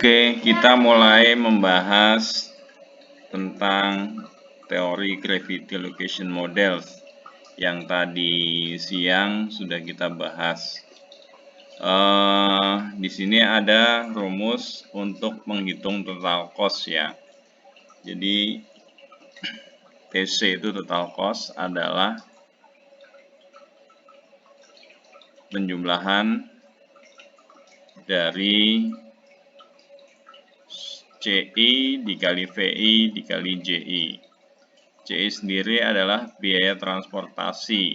Oke, kita mulai membahas tentang teori gravity location models yang tadi siang sudah kita bahas. Di sini ada rumus untuk menghitung total cost ya. Jadi TC itu total cost adalah penjumlahan dari CI dikali VI dikali JI. CI sendiri adalah biaya transportasi.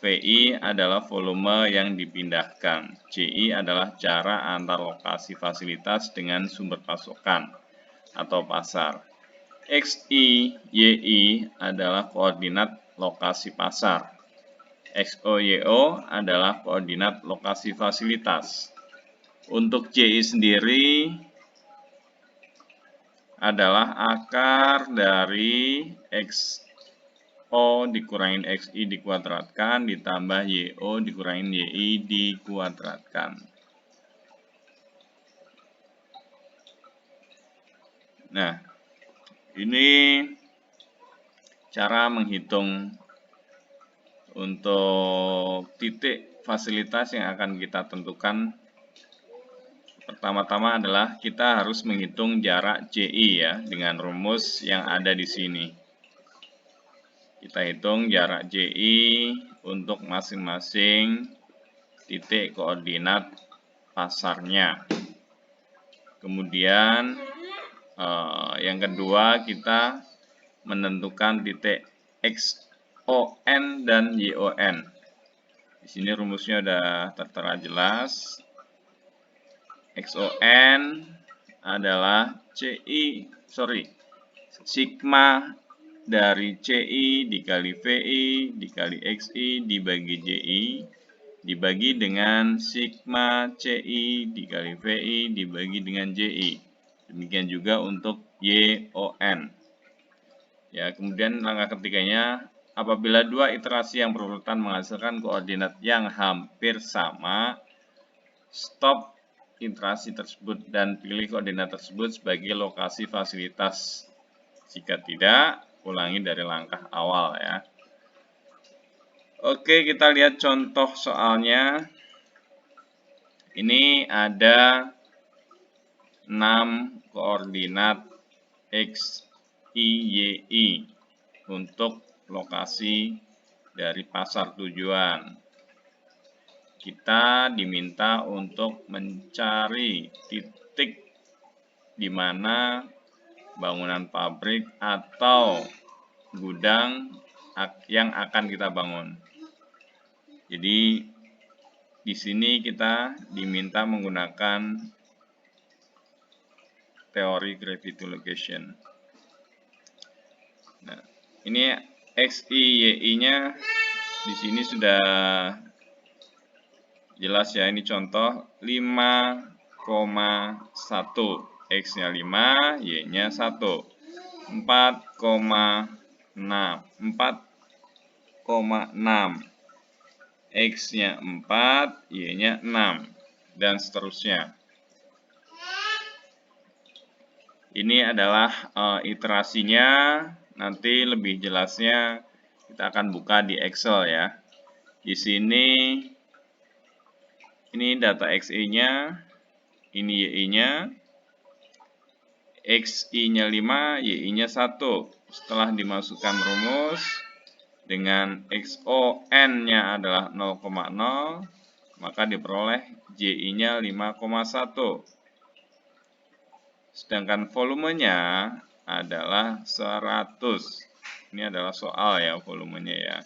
VI adalah volume yang dipindahkan. JI adalah jarak antar lokasi fasilitas dengan sumber pasokan atau pasar. XI, YI adalah koordinat lokasi pasar. XO, YO adalah koordinat lokasi fasilitas. Untuk JI sendiri adalah akar dari XO dikurangin XI dikuadratkan ditambah YO dikurangin YI dikuadratkan. Nah, ini cara menghitung untuk titik fasilitas yang akan kita tentukan. Pertama-tama adalah kita harus menghitung jarak JI ya dengan rumus yang ada di sini. Kita hitung jarak JI untuk masing-masing titik koordinat pasarnya. Kemudian yang kedua kita menentukan titik XON dan YON. Di sini rumusnya sudah tertera jelas. XON adalah sigma dari CI dikali VI dikali XI dibagi JI dibagi dengan sigma CI dikali VI dibagi dengan JI. Demikian juga untuk YON. Ya, kemudian langkah ketiganya, apabila dua iterasi yang berurutan menghasilkan koordinat yang hampir sama, stop iterasi tersebut dan pilih koordinat tersebut sebagai lokasi fasilitas. Jika tidak, ulangi dari langkah awal ya. Oke, kita lihat contoh soalnya. Ini ada 6 koordinat X, Y, Y untuk lokasi dari pasar tujuan. Kita diminta untuk mencari titik di mana bangunan pabrik atau gudang yang akan kita bangun. Jadi di sini kita diminta menggunakan teori gravity location. Nah, ini X, Y, Y-nya di sini sudah jelas ya, ini contoh 5,1. X-nya 5, Y-nya 1. 4,6. X-nya 4, Y-nya 6. Dan seterusnya. Ini adalah iterasinya. Nanti lebih jelasnya kita akan buka di Excel ya. Di sini ini data XI-nya, ini YI-nya, XI-nya 5, YI-nya 1. Setelah dimasukkan rumus, dengan XON-nya adalah 0,0, maka diperoleh JI-nya 5,1. Sedangkan volumenya adalah 100. Ini adalah soal ya, volumenya ya.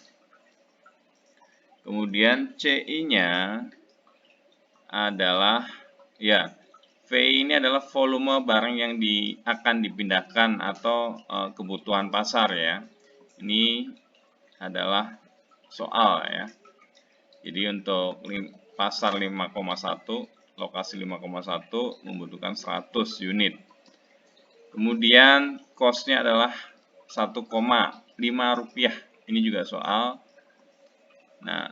Kemudian CI-nya adalah ya, VI ini adalah volume barang yang akan dipindahkan atau kebutuhan pasar ya. Ini adalah soal ya. Jadi untuk pasar 5,1, lokasi 5,1 membutuhkan 100 unit. Kemudian cost-nya adalah 1,5 rupiah. Ini juga soal. Nah,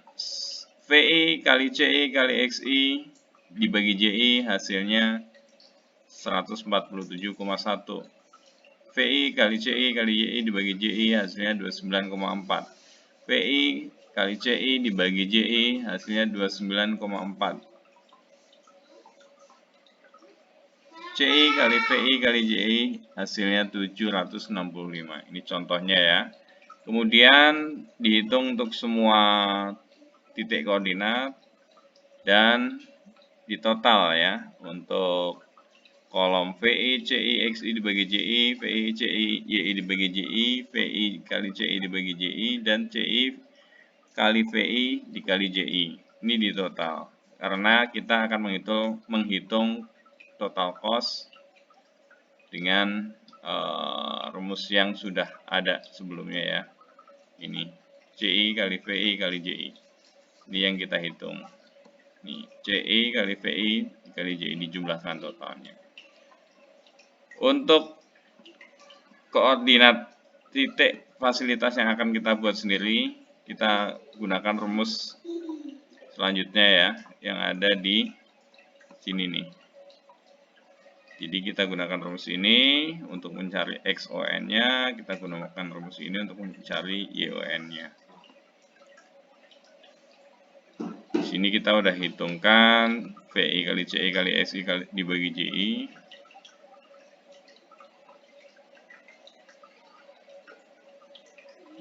VI kali CI kali XI dibagi JI hasilnya 147,1. VI kali CI kali YI dibagi JI hasilnya 29,4. VI kali CI dibagi JI hasilnya 29,4. CI kali VI kali JI hasilnya 765. Ini contohnya ya. Kemudian dihitung untuk semua titik koordinat dan ditotal ya. Untuk kolom VI, CI, XI dibagi JI, VI, CI, YI dibagi JI, VI kali CI dibagi JI, dan CI kali VI dikali JI. Ini di total. Karena kita akan menghitung total cost dengan rumus yang sudah ada sebelumnya ya. Ini CI kali VI kali JI. Ini yang kita hitung. Nih, CI kali VI dikali JI dijumlahkan totalnya. Untuk koordinat titik fasilitas yang akan kita buat sendiri, kita gunakan rumus selanjutnya ya, yang ada di sini nih. Jadi kita gunakan rumus ini untuk mencari XON-nya, kita gunakan rumus ini untuk mencari YON-nya. Di sini kita udah hitungkan VI kali CI kali XI kali dibagi JI.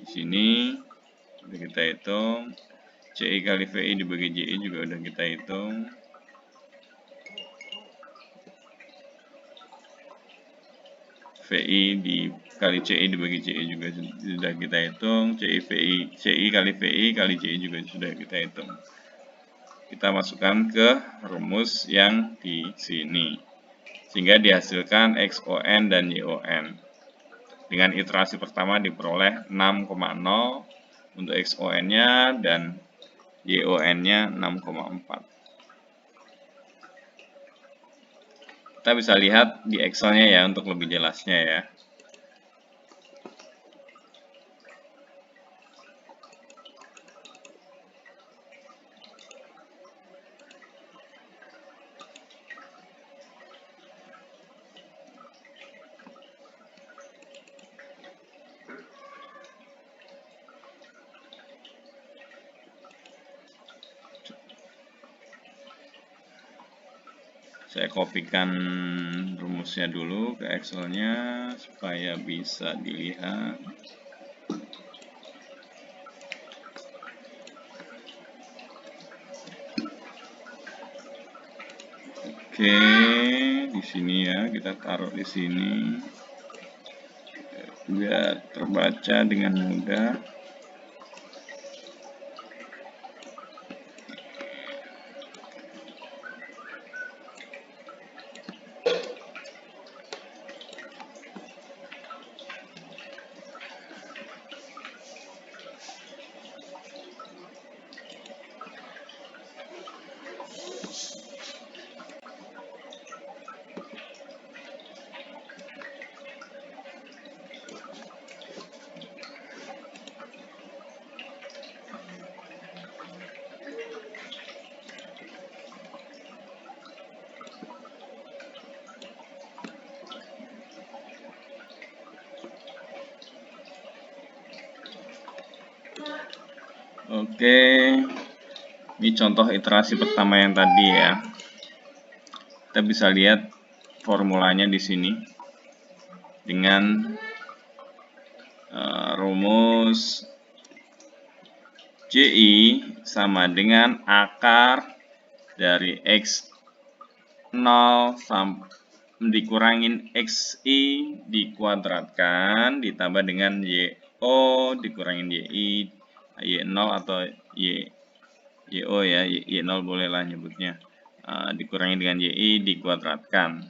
Di sini udah kita hitung, CI kali VI dibagi JI juga udah kita hitung. VI dikali CI dibagi JI juga sudah kita hitung, CI kali VI kali JI juga sudah kita hitung. Kita masukkan ke rumus yang di sini, sehingga dihasilkan XON dan YON. Dengan iterasi pertama diperoleh 6,0 untuk XON-nya dan YON-nya 6,4. Kita bisa lihat di Excel-nya ya untuk lebih jelasnya ya. Saya kopikan rumusnya dulu ke Excel-nya supaya bisa dilihat. Oke, di sini ya, kita taruh di sini biar terbaca dengan mudah. Oke, ini contoh iterasi pertama yang tadi ya. Kita bisa lihat formulanya di sini dengan rumus JI sama dengan akar dari X0 dikurangin XI dikuadratkan ditambah dengan YO dikurangin YI, Y0 atau YO ya, Y0 bolehlah nyebutnya, dikurangi dengan YI dikuadratkan.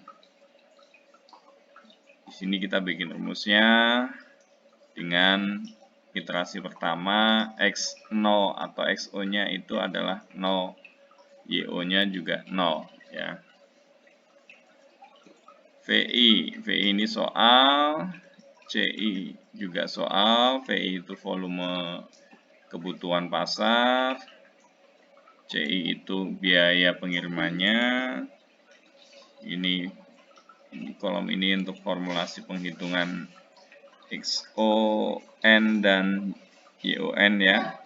Di sini kita bikin rumusnya dengan iterasi pertama X0 atau XO-nya itu adalah 0, YO-nya juga 0 ya. VI ini soal, CI juga soal, VI itu volume kebutuhan pasar, CI itu biaya pengirimannya, ini Di kolom ini untuk formulasi penghitungan XON dan YON ya.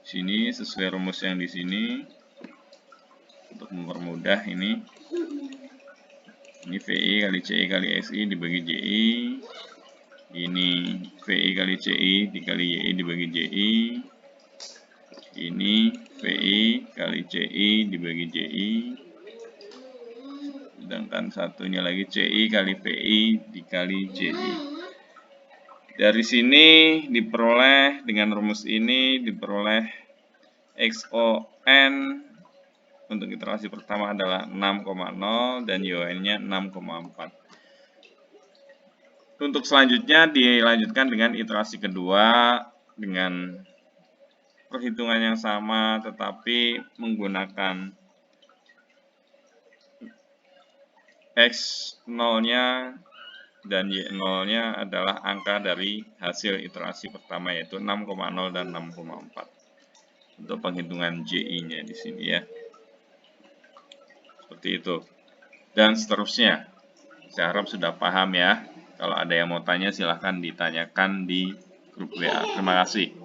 Sini sesuai rumus yang di sini untuk mempermudah ini. Ini VI kali CI kali XI dibagi JI. Ini VI kali CI dikali YI dibagi JI. Ini VI kali CI dibagi JI. Sedangkan satunya lagi CI kali VI dikali JI. Dari sini diperoleh dengan rumus ini diperoleh XON untuk iterasi pertama adalah 6,0 dan YON-nya 6,4. Untuk selanjutnya dilanjutkan dengan iterasi kedua dengan perhitungan yang sama tetapi menggunakan X0-nya dan Y0-nya adalah angka dari hasil iterasi pertama yaitu 6,0 dan 6,4 untuk penghitungan JI-nya di sini ya. Seperti itu. Dan seterusnya. Saya harap sudah paham ya. Kalau ada yang mau tanya silahkan ditanyakan di grup WA. Terima kasih.